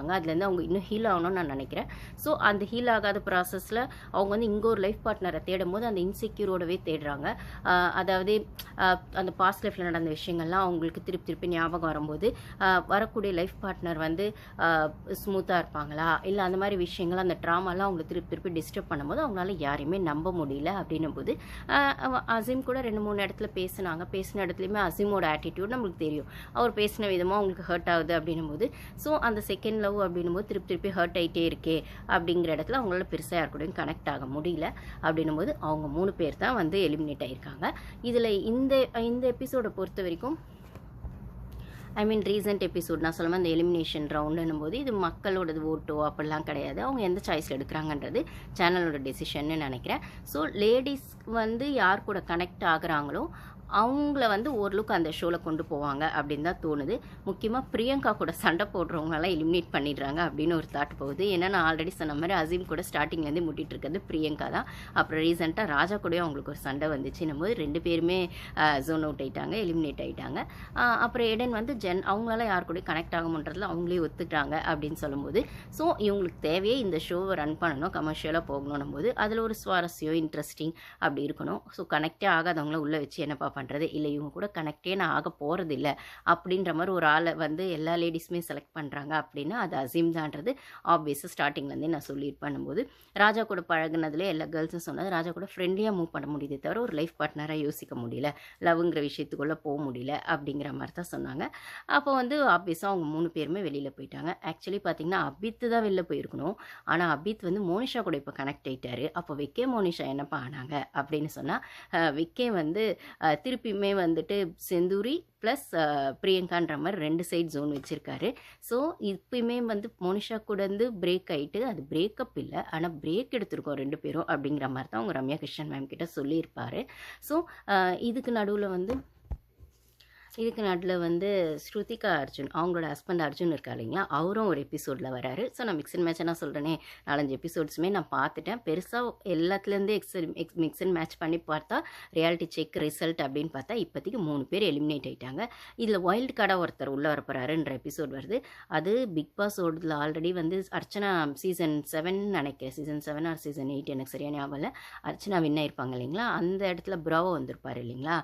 இருக்காங்க. அதுலேருந்து அவங்க இன்னும் ஹீல் ஆகணும்னு நான் நினைக்கிறேன். ஸோ அந்த ஹீல் ஆகாத ப்ராசஸில் அவங்க வந்து இங்கே ஒரு லைஃப் பார்ட்னரை தேடும்போது அந்த இன்செக்யூரோடவே தேடுறாங்க. அதாவது அந்த பாஸ்ட் லைஃப்பில் நடந்த விஷயங்கள்லாம் அவங்களுக்கு திருப்பி திருப்பி ஞாபகம் வரும்போது வரக்கூடிய லைஃப் பார்ட்னர் வந்து ஸ்மூத்தாக இருப்பாங்களா, இல்லை அந்த மாதிரி விஷயங்கள் அந்த ட்ராமாலாம் அவங்களை திருப்பி திருப்பி டிஸ்டர்ப் பண்ணும்போது அவங்களால யாரையுமே நம்ப முடியல. அப்படின்னும் போது அசீம் கூட 2-3 இடத்துல பேசின இடத்துலையுமே அசீமோட ஆட்டிடியூட் நம்மளுக்கு தெரியும். அவர் பேசின விதமாக அவங்களுக்கு ஹர்ட் ஆகுது அப்படின்னும் போது, ஸோ அந்த செகண்ட் லவ் அப்படின்னும் போது திருப்பி திருப்பி ஹர்ட் ஆகிட்டே இருக்கே அப்படிங்கிற இடத்துல அவங்களால பெருசாக யாருக்கூடையும் கனெக்ட் ஆக முடியல. அப்படின்னும் போது அவங்க 3 பேர் தான் வந்து எலிமினேட் ஆகியிருக்காங்க. இதில் இந்த எபிசோடை பொறுத்த வரைக்கும் ரீசெண்ட் எபிசோட் நான் சொல்லுவேன், அந்த எலிமினேஷன் ரவுண்டுன்னும் போது இது மக்களோட ஓட்டோ அப்படிலாம் கிடையாது. அவங்க எந்த சாய்ஸில் எடுக்கிறாங்கன்றது சேனலோட டெசிஷன்னு நினைக்கிறேன். ஸோ லேடிஸ் வந்து யார் கூட கனெக்ட் ஆகுறாங்களோ அவங்கள வந்து ஓரளவுக்கு அந்த ஷோவில் கொண்டு போவாங்க அப்படின்னு தான் தோணுது. முக்கியமாக பிரியங்கா கூட சண்டை போடுறவங்களாம் எலிமினேட் பண்ணிடுறாங்க அப்படின்னு ஒரு தாட் போகுது. ஏன்னா நான் ஆல்ரெடி சொன்ன மாதிரி அசீம் கூட ஸ்டார்டிங்லேருந்து முட்டிகிட்டு இருக்கிறது பிரியங்கா தான். அப்புறம் ரீசெண்டாக ராஜா கூடயும் அவங்களுக்கு ஒரு சண்டை வந்துச்சுன்னும் போது 2 பேருமே ஜோன் அவுட் ஆகிட்டாங்க, எலிமினேட் ஆகிட்டாங்க. அப்புறம் எடன் வந்து அவங்களால யார் கூட கனெக்ட் ஆக முடியறதுல அவங்களே ஒத்துக்கிட்டாங்க அப்படின்னு சொல்லும்போது, ஸோ இவங்களுக்கு தேவையே இந்த ஷோவை ரன் பண்ணணும், கமர்ஷியலாக போகணும் போது அதில் ஒரு சுவாரஸ்யம் இன்ட்ரெஸ்டிங் அப்படி இருக்கணும். ஸோ கனெக்டே ஆகாதவங்கள உள்ளே வச்சு என்னப்பா பண்ணுறது, இல்லை இவங்க கூட கனெக்டே நான் ஆக போகிறது இல்லை அப்படின்ற மாதிரி ஒரு ஆளை வந்து எல்லா லேடிஸுமே செலக்ட் பண்ணுறாங்க அப்படின்னா அது அசீம் தான்றது ஆப்வியஸாக ஸ்டார்டிங்லேருந்தே நான் சொல்லியிருப்பேன் போது, ராஜா கூட பழகுனதுலேயே எல்லா கேர்ள்ஸும் சொன்னது ராஜா கூட ஃப்ரெண்ட்லியாக மூவ் பண்ண முடியுதே தவிர ஒரு லைஃப் பார்ட்னராக யோசிக்க முடியல, லவ்ங்கிற விஷயத்துக்குள்ளே போக முடியல அப்படிங்கிற மாதிரி தான் சொன்னாங்க. அப்போ வந்து ஆப்வியஸாக அவங்க 3 பேருமே வெளியில் போயிட்டாங்க. ஆக்சுவலி பார்த்தீங்கன்னா அபித் தான் வெளில போயிருக்கணும். ஆனால் அபித் வந்து மோனிஷா கூட இப்போ கனெக்ட் ஆகிட்டாரு. அப்போ விக்கே மோனிஷா என்னப்பா ஆனாங்க அப்படின்னு சொன்னால், விக்கே வந்து திருப்பியுமே வந்துட்டு செந்தூரி ப்ளஸ் பிரியங்கான்ற மாதிரி 2 சைட் ஜோன் வச்சுருக்காரு. ஸோ இப்பயுமே வந்து மோனிஷா கூட வந்து பிரேக் ஆகிட்டு அது பிரேக்கப் இல்லை, ஆனால் பிரேக் எடுத்திருக்கோம் 2 பேரும் அப்படிங்கிற மாதிரி தான் அவங்க ரம்யா கிருஷ்ணன் மேம் கிட்ட சொல்லியிருப்பார். ஸோ இதுக்கு நடுவில் வந்து ஸ்ருதிகா அர்ஜுன் அவங்களோட ஹஸ்பண்ட் அர்ஜுன் இருக்கா இல்லைங்களா, அவரும் ஒரு எபிசோடில் வராரு. ஸோ நான் மிக்ஸ் அண்ட் மேட்ச் நான் சொல்கிறேனே 4-5 எபிசோட்ஸுமே நான் பார்த்துட்டேன். பெருசாக எல்லாத்துலேருந்து மிக்ஸ் அண்ட் மேட்ச் பண்ணி பார்த்தா ரியாலிட்டி செக் ரிசல்ட் அப்படின்னு பார்த்தா இப்போதைக்கு 3 பேர் எலிமினேட் ஆகிட்டாங்க. இதில் வைல்டு கார்டாக ஒருத்தர் உள்ளே வரப்போறாருன்ற எபிசோட் வருது. அது பிக் பாஸ் ஓடுதில் ஆல்ரெடி வந்து அர்ச்சனா சீசன் 7 நினைக்கிறேன், சீசன் 7 ஆர் சீசன் 8 எனக்கு சரியான ஞாபகம் இல்லை, அர்ச்சனா வின் ஆயிருப்பாங்க இல்லைங்களா, அந்த இடத்துல ப்ராவோ வந்திருப்பார் இல்லைங்களா,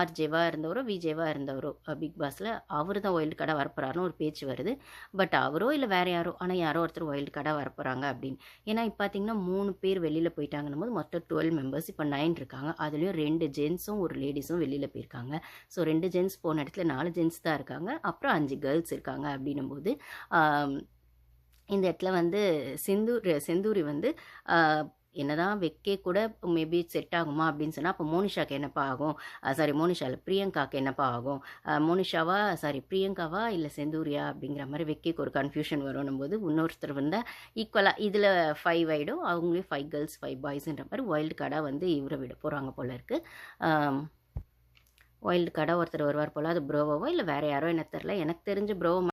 ஆர்ஜேவாக இருந்தவரோ விஜேவா இருந்தவரோ பிக் பாஸில் அவர் தான் வைல்டு கார்டாக வரப்போறாருன்னு ஒரு பேச்சு வருது. பட் அவரோ இல்லை வேறு யாரோ, ஆனால் யாரோ ஒருத்தர் வைல்டு கார்டாக வரப்போகிறாங்க அப்படின்னு. ஏன்னா இப்போ பார்த்தீங்கன்னா 3 பேர் வெளியில் போயிட்டாங்கன்னும் போது மொத்தம் 12 மெம்பர்ஸ் இப்போ 9 இருக்காங்க. அதுலேயும் 2 ஜென்ஸும் ஒரு லேடிஸும் வெளியில் போயிருக்காங்க. ஸோ 2 ஜென்ஸ் போன இடத்துல 4 ஜென்ஸ் தான் இருக்காங்க, அப்புறம் 5 கேர்ள்ஸ் இருக்காங்க. அப்படின்னும் போது இந்த இடத்துல வந்து செந்தூரி வந்து என்னதான் வெக்கே கூட மேபி செட் ஆகுமா அப்படின்னு சொன்னால், அப்போ மோனிஷாக்கு என்னப்பா ஆகும், மோனிஷாவில் பிரியங்காக்கு என்னப்பா ஆகும், பிரியங்காவா இல்லை செந்தூரியா அப்படிங்கிற மாதிரி வெக்கேக்கு ஒரு கன்ஃபியூஷன் வரும்னும் போது இன்னொருத்தர் வந்து ஈக்குவலாக இதில் 5 ஆகிடும், அவங்களே 5 கேர்ள்ஸ் 5 பாய்ஸுன்ற மாதிரி வைல்டு கார்டாக வந்து இவரை விட போகிறாங்க போல இருக்குது. வைல்டு கார்டாக ஒருத்தர் வருவார் போல், அது ப்ரோவோவோ இல்லை வேறு யாரோ என்ன தெரில, எனக்கு தெரிஞ்ச ப்ரோவோ